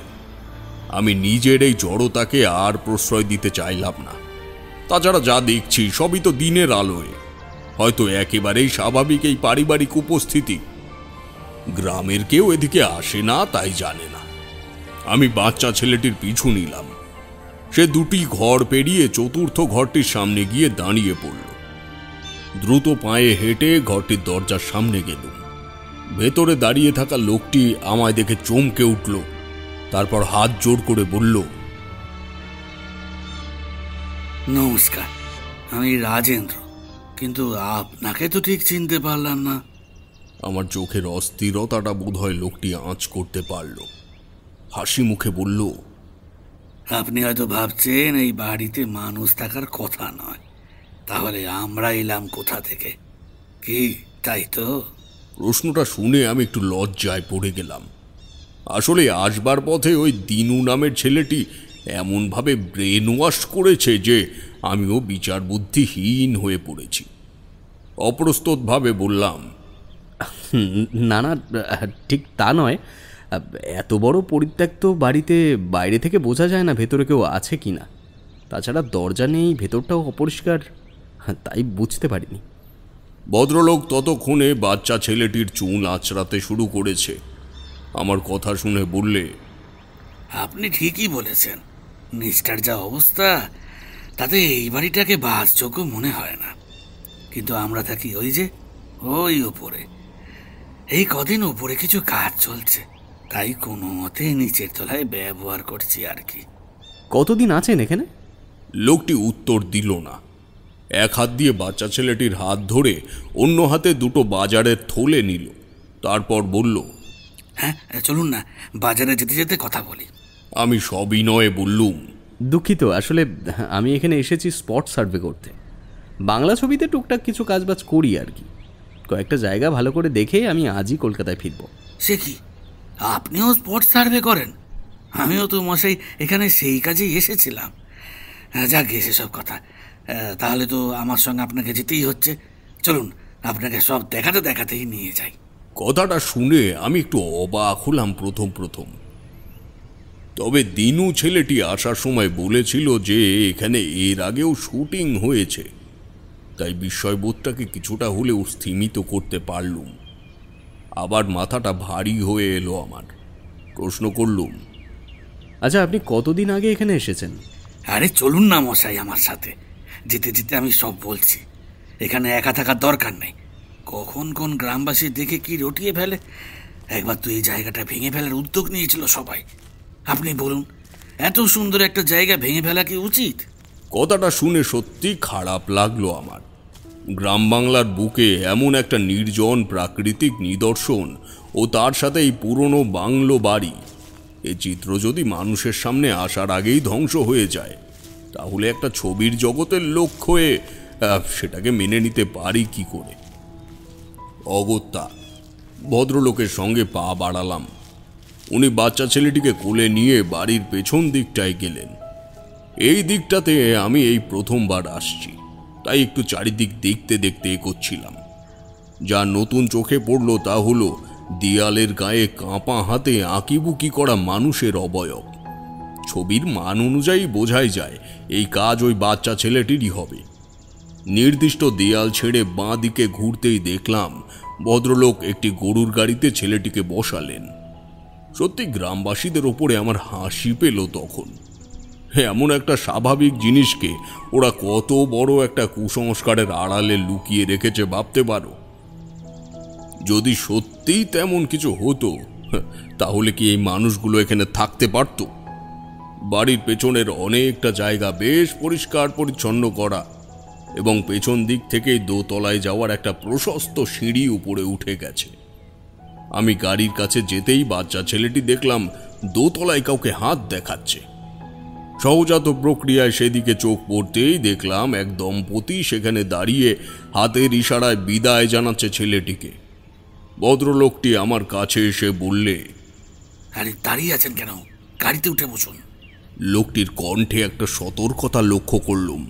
আমি নিজের এই জড়তাকে আর প্রশ্রয় দিতে চাইলাম না। তাছাড়া যা দেখছি সবই তো দিনের আলোয়, হয়তো একেবারেই স্বাভাবিক এই পারিবারিক উপস্থিতি। গ্রামের কেউ এদিকে আসে না, তাই জানে না। আমি বাচ্চা ছেলেটির পিছু নিলাম। সে 2টি ঘর পেরিয়ে চতুর্থ ঘরটির সামনে গিয়ে দাঁড়িয়ে পড়ল। দ্রুত পায়ে হেঁটে ঘরটির দরজার সামনে গেলুম। ভেতরে দাঁড়িয়ে থাকা লোকটি আমায় দেখে চমকে উঠল, তারপর হাত জোড় করে বলল, নমস্কার, আমি রাজেন্দ্র, কিন্তু আপনাকে তো ঠিক চিনতে পারলাম না। আমার চোখের অস্থিরতাটা বোধহয় লোকটি আঁচ করতে পারল। হাসি মুখে বলল, আপনি হয়তো ভাবছেন এই বাড়িতে মানুষ থাকার কথা নয়, তাহলে আমরা এলাম কোথা থেকে, কি তাই তো? প্রশ্নটা শুনে আমি একটু লজ্জায় পড়ে গেলাম। আসলে আসবার পথে ওই দিনু নামের ছেলেটি এমনভাবে ব্রেন ওয়াশ করেছে যে আমিও বিচার বুদ্ধিহীন হয়ে পড়েছি। অপ্রস্তুতভাবে বললাম, না না, ঠিক তা নয়। এত বড় পরিত্যক্ত বাড়িতে বাইরে থেকে বোঝা যায় না ভেতরে কেউ আছে কি না। তাছাড়া দরজা নেই, ভেতরটাও অপরিষ্কার, তাই বুঝতে পারিনি। ভদ্রলোক ততক্ষণে বাচ্চা ছেলেটির চুল আঁচড়াতে শুরু করেছে। আমার কথা শুনে বললে, আপনি ঠিকই বলেছেন, নিচটার যা অবস্থা তাতে এই বাড়িটাকে বাসযোগ্য মনে হয় না। কিন্তু আমরা থাকি ওই ওপরে। এই কদিন ওপরে কিছু কাজ চলছে, তাই কোনো মতে নিচের তলায় ব্যবহার করছি আর কি। কতদিন আছেন এখানে? লোকটি উত্তর দিল না। এক হাত দিয়ে বাচ্চা ছেলেটির হাত ধরে অন্য হাতে 2টো বাজারের থলে নিল, তারপর বলল, হ্যাঁ চলুন না, বাজারে যেতে যেতে কথা বলি। আমি সবিনয়ে বললুম, দুঃখিত, আসলে আমি এখানে এসেছি স্পট সার্ভে করতে। বাংলা ছবিতে টুকটাক কিছু কাজবাজ করি আর কি। কয়েকটা জায়গা ভালো করে দেখে আমি আজই কলকাতায় ফিরব। সে কি, আপনিও স্পট সার্ভে করেন? আমিও তো মশাই এখানে সেই কাজেই এসেছিলাম। যাক গিয়ে সেসব কথা, তাহলে তো আমার সঙ্গে আপনাকে যেতেই হচ্ছে। চলুন, আপনাকে সব দেখাতে দেখাতেই নিয়ে যাই। কথাটা শুনে আমি একটু অবাক হলাম প্রথম। তবে দিনু ছেলেটি আসার সময় বলেছিল যে এখানে এর আগেও শুটিং হয়েছে, তাই বিস্ময়বোধটাকে কিছুটা হলেও স্থিমিত করতে পারলুম। আবার মাথাটা ভারী হয়ে এলো আমার। প্রশ্ন করলুম, আচ্ছা, আপনি কতদিন আগে এখানে এসেছেন? আরে চলুন না মশাই আমার সাথে, যেতে যেতে আমি সব বলছি। এখানে একা থাকার দরকার নেই। কখন কোন গ্রামবাসী দেখে কি রটিয়ে ফেলে। একবার তো এই জায়গাটা ভেঙে ফেলার উদ্যোগ নিয়েছিল সবাই। আপনি বলুন, এত সুন্দর একটা জায়গা ভেঙে ফেলা কি উচিত? কথাটা শুনে সত্যি খারাপ লাগলো আমার। গ্রাম বাংলার বুকে এমন একটা নির্জন প্রাকৃতিক নিদর্শন ও তার সাথে এই পুরনো বাংলো বাড়ি, এই চিত্র যদি মানুষের সামনে আসার আগেই ধ্বংস হয়ে যায়, তাহলে একটা ছবির জগতের লোক হয়ে সেটাকে মেনে নিতে পারি কি করে? অগত্যা ভদ্রলোকের সঙ্গে পা বাড়ালাম। উনি বাচ্চা ছেলেটিকে কোলে নিয়ে বাড়ির পেছন দিকটায় গেলেন। এই দিকটাতে আমি এই প্রথমবার আসছি, তাই একটু চারিদিক দেখতে দেখতে এগোচ্ছিলাম। যা নতুন চোখে পড়ল তা হলো দেয়ালের গায়ে কাঁপা হাতে আঁকিবুকি করা মানুষের অবয়ব। ছবির মান অনুযায়ী বোঝাই যায় এই কাজ ওই বাচ্চা ছেলেটিরই হবে। নির্দিষ্ট দেয়াল ছেড়ে বাঁ দিকে ঘুরতেই দেখলাম ভদ্রলোক একটি গরুর গাড়িতে ছেলেটিকে বসালেন। সত্যি গ্রামবাসীদের ওপরে আমার হাসি পেল তখন। এমন একটা স্বাভাবিক জিনিসকে ওরা কত বড় একটা কুসংস্কারের আড়ালে লুকিয়ে রেখেছে ভাবতে পারো? যদি সত্যিই তেমন কিছু হতো, তাহলে কি এই মানুষগুলো এখানে থাকতে পারত? বাড়ির পেছনের অনেকটা জায়গা বেশ পরিষ্কার পরিচ্ছন্ন করা এবং পেছন দিক থেকেই দোতলায় যাওয়ার একটা প্রশস্ত সিঁড়ি উপরে উঠে গেছে। আমি গাড়ির কাছে যেতেই বাচ্চা ছেলেটি দেখলাম দোতলায় কাউকে হাত দেখাচ্ছে। সহজাত প্রক্রিয়ায় সেদিকে চোখ পড়তেই দেখলাম এক দম্পতি সেখানে দাঁড়িয়ে হাতের ইশারায় বিদায় জানাচ্ছে ছেলেটিকে। ভদ্রলোকটি আমার কাছে এসে বললে, আরে দাঁড়িয়ে আছেন কেন? গাড়িতে উঠে বসুন। লোকটির কণ্ঠে একটা সতর্কতা লক্ষ্য করলুম।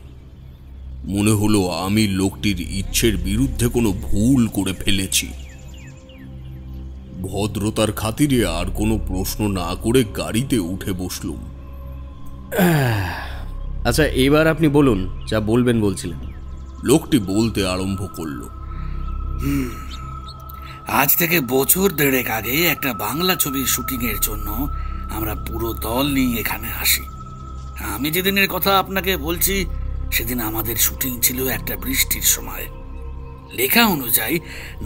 মনে হলো আমি লোকটির ইচ্ছের বিরুদ্ধে কোনো ভুল করে ফেলেছি। ভদ্রতার খাতিরে আর কোনো প্রশ্ন না করে গাড়িতে উঠে বসলুম। আচ্ছা, এবার আপনি বলুন যা বলবেন বলছিলেন। লোকটি বলতে আরম্ভ করল। আজ থেকে বছর দেড়েক আগে একটা বাংলা ছবির শুটিংয়ের জন্য আমরা পুরো দল নিয়ে এখানে আসি। আমি যেদিনের কথা আপনাকে বলছি সেদিন আমাদের শুটিং ছিল একটা বৃষ্টির সময়। লেখা অনুযায়ী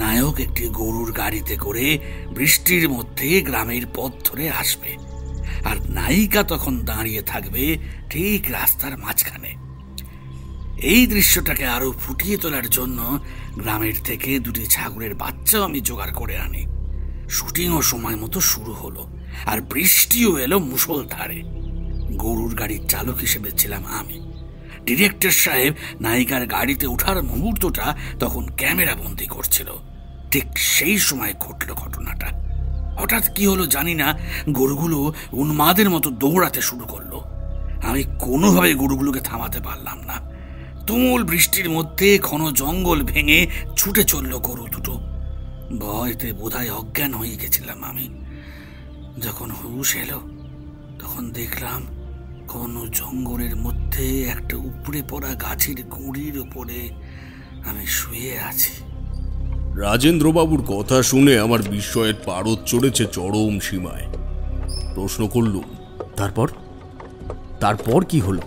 নায়ক একটি গরুর গাড়িতে করে বৃষ্টির মধ্যে গ্রামের পথ ধরে আসবে, আর নায়িকা তখন দাঁড়িয়ে থাকবে ঠিক রাস্তার মাঝখানে। এই দৃশ্যটাকে আরো ফুটিয়ে তোলার জন্য গ্রামের থেকে দুটি ছাগলের বাচ্চাও আমি জোগাড় করে আনি। শুটিংও সময় মতো শুরু হলো, আর বৃষ্টিও এলো মুষলধারে। গরুর গাড়ির চালক হিসেবে ছিলাম আমি। ডিরেক্টর সাহেব নায়িকার গাড়িতে ওঠার মুহূর্তটা তখন ক্যামেরা বন্দি করছিল। ঠিক সেই সময় ঘটল ঘটনাটা। হঠাৎ কি হলো জানি না, গরুগুলো উন্মাদের মতো দৌড়াতে শুরু করলো। আমি কোনোভাবে গরুগুলোকে থামাতে পারলাম না। তুমুল বৃষ্টির মধ্যে ঘন জঙ্গল ভেঙে ছুটে চলল গরু দুটো। ভয়তে বোধহয় অজ্ঞান হয়ে গেছিলাম আমি। যখন হুঁশ এলো তখন দেখলাম ঘন জঙ্গলের মধ্যে একটা উপড়ে পড়া গাছের গুঁড়ির উপরে আমি শুয়ে আছি। রাজেন্দ্রবাবুর কথা শুনে আমার বিস্ময়ের পারদ চড়েছে চরম সীমায়। প্রশ্ন করলুম, তারপর তারপর কি হলো?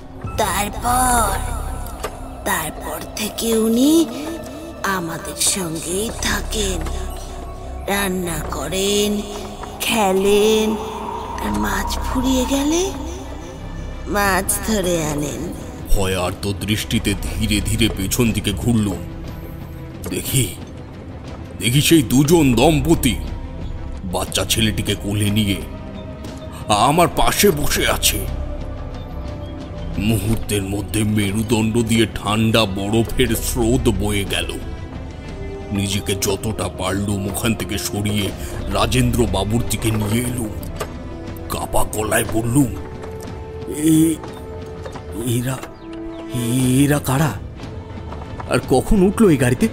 তারপর থেকে উনি আমাদের সঙ্গেই থাকেন, রান্না করেন, খেলেন, আর মাছ ফুরিয়ে গেলে মাছ ধরে আনেন। ভয়ার্ত দৃষ্টিতে ধীরে ধীরে পেছন দিকে ঘুরলুম। দেখি সেই দুজন দম্পতি বাচ্চা ছেলেটিকে কোলে নিয়ে আমার পাশে বসে আছে। মুহূর্তের মধ্যে মেরুদণ্ড দিয়ে ঠান্ডা বরফের স্রোত বয়ে গেল। নিজেকে যতটা পারলুম ওখান থেকে সরিয়ে রাজেন্দ্র বাবুর দিকে নিয়ে এলুম। কাপা গলায় বললুম, এরা কারা, আর কখন উঠলো এই গাড়িতে?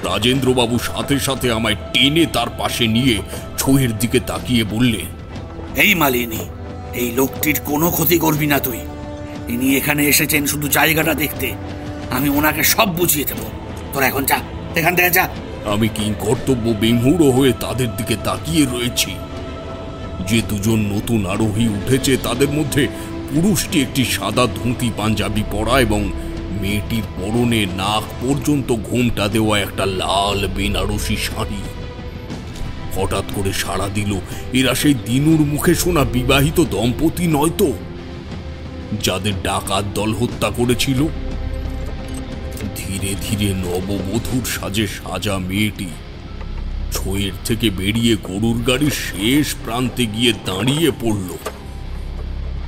রাজেন্দ্রবাবু সাথে সাথে আমায় টেনে তার পাশে নিয়ে ছুঁয়ের দিকে তাকিয়ে বললে, এই মালিনী, এই লোকটির কোনো ক্ষতি করবি না তুই। ইনি এখানে এসেছেন শুধু জায়গাটা দেখতে। আমি ওনাকে সব বুঝিয়ে দেব। তোরা এখন যা, এখান থেকে যা। আমি কিংকর্তব্য বিমূঢ় হয়ে তাদের দিকে তাকিয়ে রয়েছি। যে দুজন নতুন আরোহী উঠেছে তাদের মধ্যে পুরুষটি একটি সাদা ধুতি পাঞ্জাবি পরা এবং মেয়েটির পরনে নাক পর্যন্ত ঘোমটা দেওয়া একটা লাল বেনারসি শাড়ি। হঠাৎ করে সাড়া দিল, এরা সেই দিনুর মুখে শোনা বিবাহিত দম্পতি নয় তো, যাদের ডাকাত দল হত্যা করেছিল? ধীরে ধীরে নববধূর সাজে সাজা মেয়েটি ছয়ের থেকে বেরিয়ে গরুর গাড়ির শেষ প্রান্তে গিয়ে দাঁড়িয়ে পড়ল।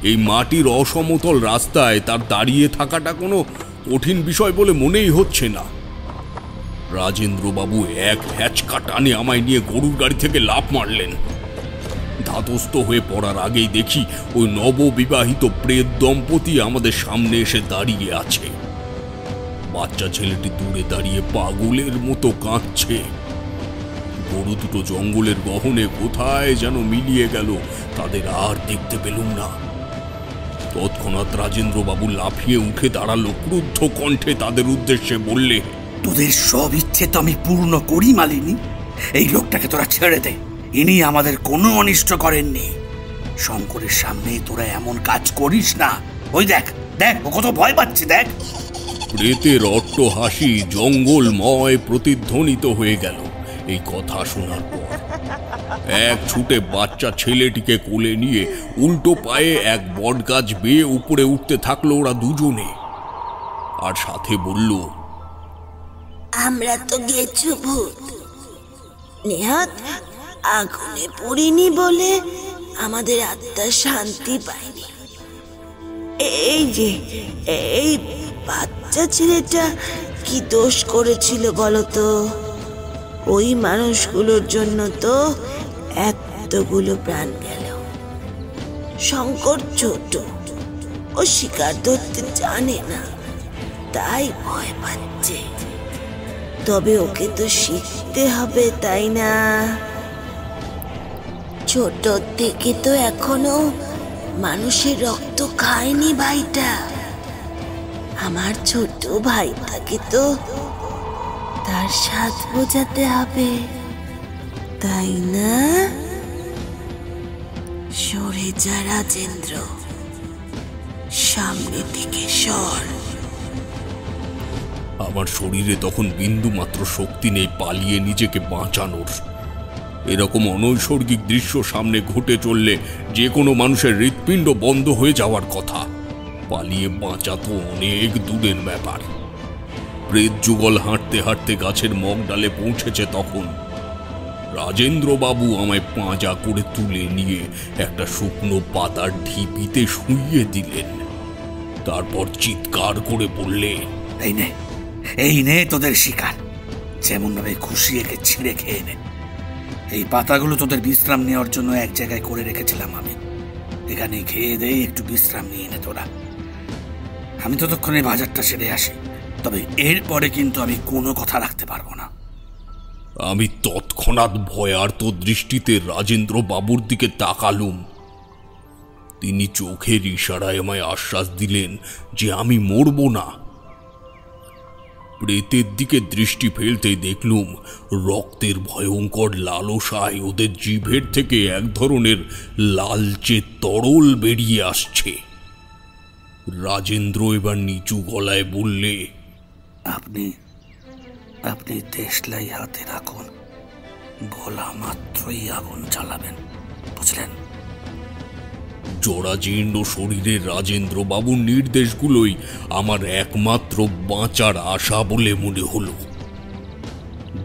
এই মাটির অসমতল রাস্তায় তার দাঁড়িয়ে থাকাটা কোনো কঠিন বিষয় বলে মনেই হচ্ছে না। রাজেন্দ্রবাবু এক হ্যাচকা টানে আমায় নিয়ে গরুর গাড়ি থেকে লাফ মারলেন। ধাতস্থ হয়ে পড়ার আগেই দেখি ওই নববিবাহিত প্রেত দম্পতি আমাদের সামনে এসে দাঁড়িয়ে আছে। বাচ্চা ছেলেটি দূরে দাঁড়িয়ে পাগলের মতো কাঁদছে। গরু দুটো জঙ্গলের গহনে কোথায় যেন মিলিয়ে গেল, তাদের আর দেখতে পেলুম না। তৎক্ষণাৎ রাজেন্দ্রবাবু লাফিয়ে উঠে দাঁড়ালো, ক্রুদ্ধ কণ্ঠে তাদের উদ্দেশ্যে বললে, তোদের সব ইচ্ছে তো আমি পূর্ণ করি মালিনী। এই লোকটাকে তোরা ছেড়ে দে, ইনি আমাদের কোনো অনিষ্ট করেননি। শঙ্করের সামনে তোরা এমন কাজ করিস না। ওই দেখ দেখ, ও কত ভয় পাচ্ছে দেখ। প্রেতের অট্টহাসি জঙ্গলময় প্রতিধ্বনিত হয়ে গেল এই কথা শোনার পর। এক ছুটে বাচ্চা ছেলেটিকে কোলে নিয়ে উল্টো পায়ে এক বটগাছ বেয়ে উপরে উঠতে থাকলো ওরা দুজনে, আর সাথে বলল, আমরা তো গেছু ভূত, নেহাত আগুনে পড়িনি বলে আমাদের আত্মা শান্তি পায়নি। এই যে এই বাচ্চা ছেলেটা কি দোষ করেছিল বলতো? ওই মানুষগুলোর জন্য তো এতগুলো প্রাণ গেল। শঙ্কর ছোট, ও শিকার ধরতে জানে না, তাই ভয় পাচ্ছে। তবে ওকে তো শিখতে হবে, তাই না? ছোট থেকে তো এখনো মানুষের রক্ত খায়নি ভাইটা। আমার ছোট ভাইটাকে তো তার স্বাদ বোঝাতে হবে, তাই না? সরে যা রাজেন্দ্র, সামনে থেকে সর। আমার শরীরে তখন বিন্দু মাত্র শক্তি নেই পালিয়ে নিজেকে বাঁচানোর। এরকম অনৈসর্গিক দৃশ্য সামনে ঘটে চললে যে কোনো মানুষের হৃৎপিণ্ড বন্ধ হয়ে যাওয়ার কথা। পালিয়ে বাঁচা তো অনেক দূরের ব্যাপার। প্রেত যুগল হাঁটতে হাঁটতে গাছের মগ ডালে পৌঁছেছে তখন রাজেন্দ্রবাবু আমায় পাঁজা করে তুলে নিয়ে একটা শুকনো পাতার ঢিপিতে শুইয়ে দিলেন। তারপর চিৎকার করে বললে, এই নে তোদের শিকার, যেমন ভাবে খুশি একে ছিঁড়ে খেয়ে নে। এই পাতাগুলো তোদের বিশ্রাম নেওয়ার জন্য এক জায়গায় করে রেখেছিলাম আমি। এখানে খেয়ে দিয়ে একটু বিশ্রাম নিয়ে নে তোরা। আমি ততক্ষণে বাজারটা সেরে আসি, তবে এরপরে কিন্তু আমি কোনো কথা রাখতে পারবো না। আমি তৎক্ষণাৎ ভয়ার্ত দৃষ্টিতে রাজেন্দ্র বাবুর দিকে তাকালুম। তিনি চোখের ইশারায় আমায় আশ্বাস দিলেন যে আমি মরব না। প্রেতের দিকে দৃষ্টি ফেলতেই দেখলুম রক্তের ভয়ঙ্কর লালসায় ওদের জিভের থেকে এক ধরনের লালচে তরল বেরিয়ে আসছে। রাজেন্দ্র এবার নিচু গলায় বললে, আপনি দেশলাই হাতে রাখুন, বলা মাত্রই আগুন জ্বালাবেন, বুঝলেন? জরাজীর্ণ শরীরের রাজেন্দ্র বাবুর নির্দেশগুলোই আমার একমাত্র বাঁচার আশা বলে মনে হলো।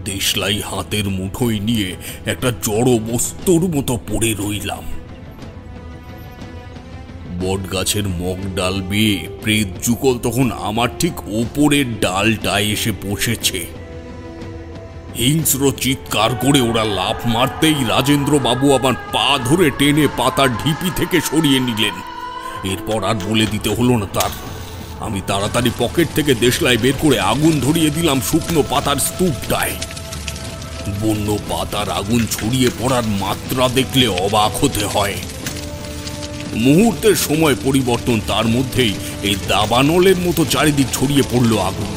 দেশলাই হাতের মুঠোয় নিয়ে একটা জড় বস্তুর মতো পড়ে রইলাম। বটগাছের মগ ডাল বেয়ে প্রেত যুগল তখন আমার ঠিক ওপরের ডালটায় এসে বসেছে। হিংস্র চিৎকার করে ওরা লাফ মারতেই রাজেন্দ্র বাবু আমার পা ধরে টেনে পাতার ঢিপি থেকে সরিয়ে নিলেন। এরপর আর বলে দিতে হলো না তার। আমি তাড়াতাড়ি পকেট থেকে দেশলাই বের করে আগুন ধরিয়ে দিলাম শুকনো পাতার স্তূপটায়। বন্য পাতার আগুন ছড়িয়ে পড়ার মাত্রা দেখলে অবাক হতে হয়। মুহূর্তের সময় পরিবর্তন, তার মধ্যেই এই দাবানলের মতো চারিদিক ছড়িয়ে পড়ল আগুন।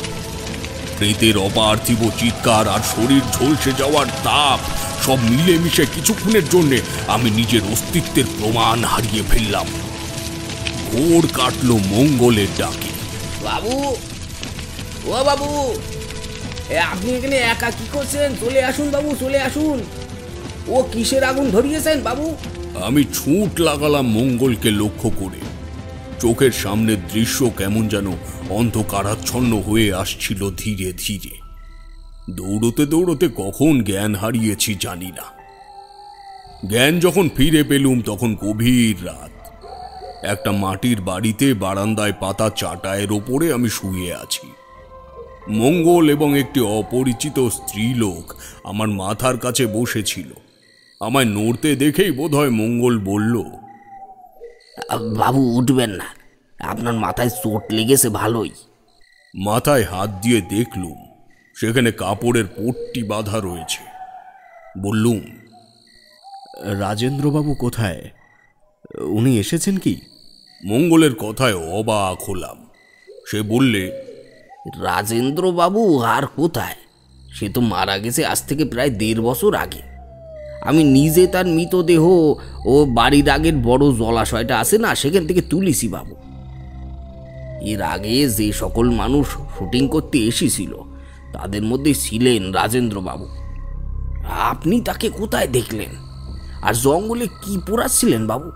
প্রেতের অপার্থিব চিৎকার আর শরীর ঝলসে যাওয়ার তাপ সব মিলেমিশে কিছুক্ষণের জন্য আমি নিজের অস্তিত্বের প্রমাণ হারিয়ে ফেললাম। ভোর কাটল মঙ্গলের ডাকে। বাবু, ও বাবু, আপনি এখানে একা কি করছেন? চলে আসুন বাবু, চলে আসুন। ও কিসের আগুন ধরিয়েছেন বাবু? আমি ছুট লাগালাম মঙ্গলকে লক্ষ্য করে। চোখের সামনের দৃশ্য কেমন যেন অন্ধকারাচ্ছন্ন হয়ে আসছিল ধীরে ধীরে। দৌড়তে দৌড়তে কখন জ্ঞান হারিয়েছি জানি না। জ্ঞান যখন ফিরে পেলুম তখন গভীর রাত। একটা মাটির বাড়িতে বারান্দায় পাতা চাটায়ের ওপরে আমি শুয়ে আছি। মঙ্গল এবং একটি অপরিচিত স্ত্রীলোক আমার মাথার কাছে বসেছিল। আমায় নড়তে দেখেই বোধহয় মঙ্গল বলল, বাবু উঠবেন না, আপনার মাথায় চোট লেগেছে ভালোই। মাথায় হাত দিয়ে দেখলুম সেখানে কাপড়ের পট্টি বাঁধা রয়েছে। বললুম, রাজেন্দ্রবাবু কোথায়? উনি এসেছেন কি? মঙ্গলের কথায় অবাক হলাম। সে বললে, রাজেন্দ্র বাবু আর কোথায়? সে তো মারা গেছে আজ থেকে প্রায় 1.5 বছর আগে। আমি নিজে তার মৃতদেহ ও বাড়ির আগের বড় জলাশয়টা আছে না, সেখান থেকে তুলিছি বাবু। এর আগে যে সকল মানুষ শুটিং করতে এসেছিল তাদের মধ্যে ছিলেন রাজেন্দ্র বাবু। আপনি তাকে কোথায় দেখলেন? আর জঙ্গলে কি পোড়াচ্ছিলেন বাবু?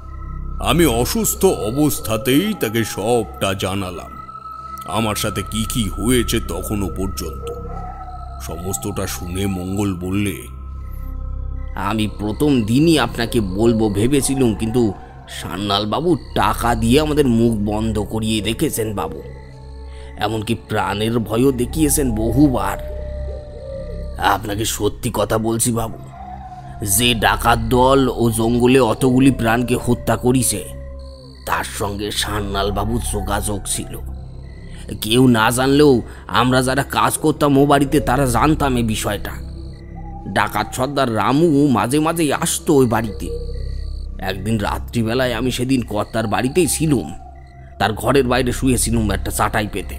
আমি অসুস্থ অবস্থাতেই তাকে সবটা জানালাম। আমার সাথে কি কি হয়েছে তখনও পর্যন্ত। সমস্তটা শুনে মঙ্গল বললে, আমি প্রথম দিনই আপনাকে বলবো ভেবেছিলাম, কিন্তু সান্যাল বাবু টাকা দিয়ে আমাদের মুখ বন্ধ করিয়ে রেখেছেন বাবু। এমনকি প্রাণের ভয়ও দেখিয়েছেন বহুবার। আপনাকে সত্যি কথা বলছি বাবু, যে ডাকাত দল ও জঙ্গলে অতগুলি প্রাণকে হত্যা করিছে তার সঙ্গে সান্যাল বাবুর যোগাযোগ ছিল। কেউ না জানলেও আমরা যারা কাজ করতাম ও বাড়িতে তারা জানতাম এই বিষয়টা। ডাকাত সর্দার রামু মাঝে মাঝেই আসতো ওই বাড়িতে। একদিন রাত্রিবেলায় আমি সেদিন কর্তার বাড়িতেই ছিলুম। তার ঘরের বাইরে শুয়েছিলুম একটা চাটাই পেতে।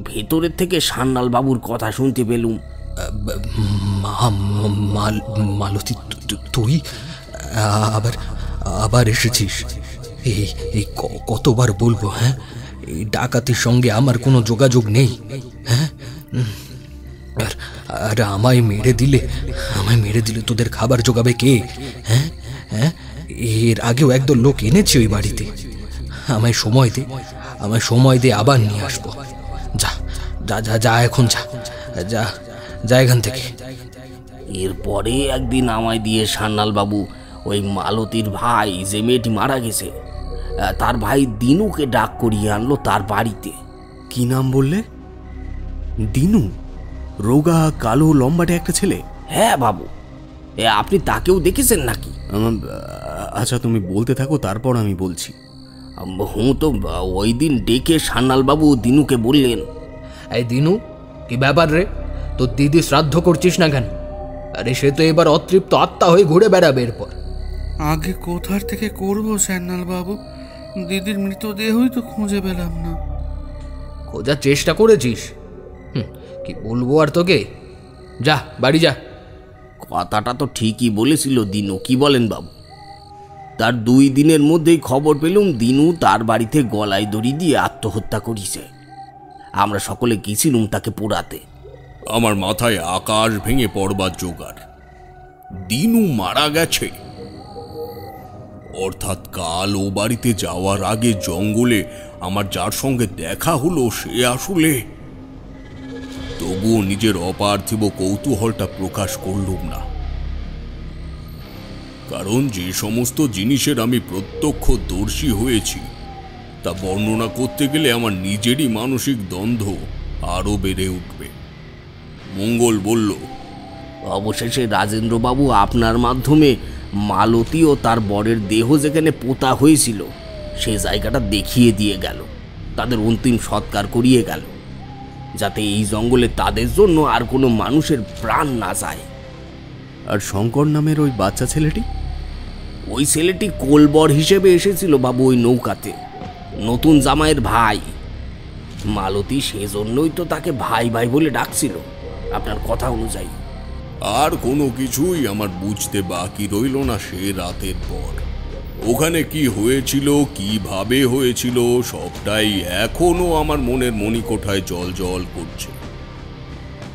ভেতরের থেকে সান্যাল বাবুর কথা শুনতে পেলুম, মালতী, তুই আবার আবার এসেছিস? এই কতবার বলবো? হ্যাঁ, এই ডাকাতির সঙ্গে আমার কোনো যোগাযোগ নেই। হ্যাঁ, আর আমায় মেরে দিলে তোদের খাবার জোগাবে কে? হ্যাঁ হ্যাঁ, এর আগেও একদল লোক এনেছে ওই বাড়িতে। আমায় সময় দে, আবার নিয়ে আসবো। যা যা যা যা, এখন যা যা যা এখান থেকে। এরপরে একদিন আমায় দিয়ে সান্যাল বাবু ওই মালতীর ভাই, যে মেয়েটি মারা গেছে, তার ভাই দিনুকে ডাক করিয়ে আনলো তার বাড়িতে। কি নাম বললে? দিনু? রোগা কালো লম্বাটে একটা ছেলে? হ্যাঁ বাবু, আপনি তাকেও দেখেছেন নাকি? আচ্ছা, তুমি বলতে থাকো, তারপর আমি বলছি। হুঁ, তো ওই দিন ডেকে সান্যাল বাবু দিনুকে বললেন, এই দিনু, কি ব্যাপার রে? তোর দিদি শ্রাদ্ধ করছিস না কেন? আরে সে তো এবার অতৃপ্ত আত্মা হয়ে ঘুরে বেড়াবে এরপর। আগে কোথার থেকে করবো সান্যাল বাবু? দিদির মৃতদেহই তো খুঁজে পেলাম না। খোঁজার চেষ্টা করেছিস? কি বলবো আর তোকে, যা বাড়ি যা। কথাটা তো ঠিকই বলেছিল দিনু, কি বলেন বাবু? তার 2 দিনের মধ্যেই খবর পেলুম দিনু তার বাড়িতে গলায় দড়ি দিয়ে আত্মহত্যা করিছে। আমরা সকলে গেছিলুম তাকে পোড়াতে। আমার মাথায় আকাশ ভেঙে পড়বার জোগাড়। দিনু মারা গেছে, অর্থাৎ কাল ও বাড়িতে যাওয়ার আগে জঙ্গলে আমার যার সঙ্গে দেখা হলো সে আসলে। তবুও নিজের অপার্থিব কৌতূহলটা প্রকাশ করলুম না, কারণ যে সমস্ত জিনিসের আমি প্রত্যক্ষদর্শী হয়েছি তা বর্ণনা করতে গেলে আমার নিজেরই মানসিক দ্বন্দ্ব আরো বেড়ে উঠবে। মঙ্গল বলল, অবশেষে রাজেন্দ্রবাবু আপনার মাধ্যমে মালতী ও তার বরের দেহ যেখানে পোতা হয়েছিল সে জায়গাটা দেখিয়ে দিয়ে গেল, তাদের অন্তিম সৎকার করিয়ে গেল, যাতে এই জঙ্গলে তাদের জন্য আর কোনো মানুষের প্রাণ না যায়। আর শঙ্কর নামের ওই বাচ্চা ছেলেটি? ওই ছেলেটি কোলবর হিসেবে এসেছিল বাবু ওই নৌকাতে, নতুন জামাইয়ের ভাই। মালতী সেজন্যই তো তাকে ভাই ভাই বলে ডাকছিল আপনার কথা অনুযায়ী। আর কোনো কিছুই আমার বুঝতে বাকি রইল না সে রাতের পর। ওখানে কি হয়েছিল, কিভাবে হয়েছিল, সবটাই এখনো আমার মনের মণিকোঠায় জল জল করছে।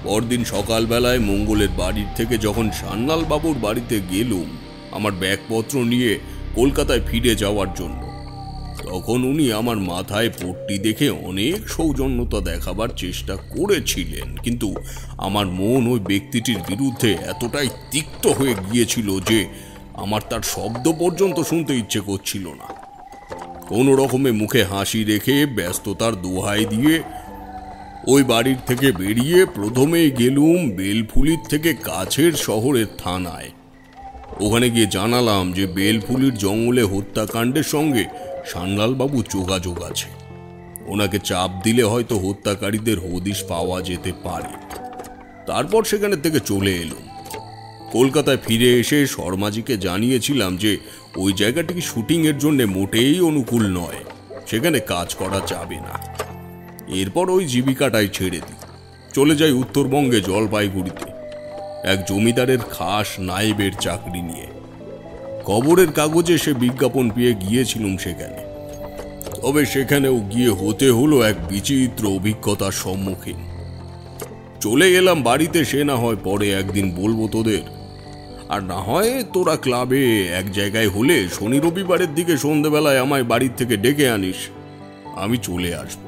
পরদিন সকালবেলায় মঙ্গলের বাড়ির থেকে যখন সান্যাল বাবুর বাড়িতে গেলুম আমার ব্যাগপত্র নিয়ে কলকাতায় ফিরে যাওয়ার জন্য, তখন উনি আমার মাথায় পট্টি দেখে অনেক সৌজন্যতা দেখাবার চেষ্টা করেছিলেন, কিন্তু আমার মন ওই ব্যক্তিটির বিরুদ্ধে এতটাই তিক্ত হয়ে গিয়েছিল যে আমার তার শব্দ পর্যন্ত শুনতে ইচ্ছে করছিল না। কোনো রকমে মুখে হাসি রেখে ব্যস্ততার দোহাই দিয়ে ওই বাড়ির থেকে বেরিয়ে প্রথমেই গেলুম বেলফুলির থেকে কাছের শহরের থানায়। ওখানে গিয়ে জানালাম যে বেলফুলির জঙ্গলে হত্যাকাণ্ডের সঙ্গে সান্যালবাবু যোগাযোগ আছে, ওনাকে চাপ দিলে হয়তো হত্যাকারীদের হদিশ পাওয়া যেতে পারে। তারপর সেখানে থেকে চলে এলুম। কলকাতায় ফিরে এসে শর্মাজিকে জানিয়েছিলাম যে ওই জায়গাটি শুটিংয়ের জন্য মোটেই অনুকূল নয়, সেখানে কাজ করা যাবে না। এরপর ওই জীবিকাটাই ছেড়ে দিই, চলে যাই উত্তরবঙ্গে জলপাইগুড়িতে এক জমিদারের খাস নায়েবের চাকরি নিয়ে। খবরের কাগজে সে বিজ্ঞাপন পেয়ে গিয়েছিলাম সেখানে, তবে সেখানেও গিয়ে হতে হলো এক বিচিত্র অভিজ্ঞতার সম্মুখীন। চলে এলাম বাড়িতে, সে না হয় পরে একদিন বলবো তোদের, আর না হয় তোরা ক্লাবে এক জায়গায় হলে শনি রবিবারের দিকে সন্ধ্যেবেলায় আমায় বাড়ির থেকে ডেকে আনিস, আমি চলে আসব।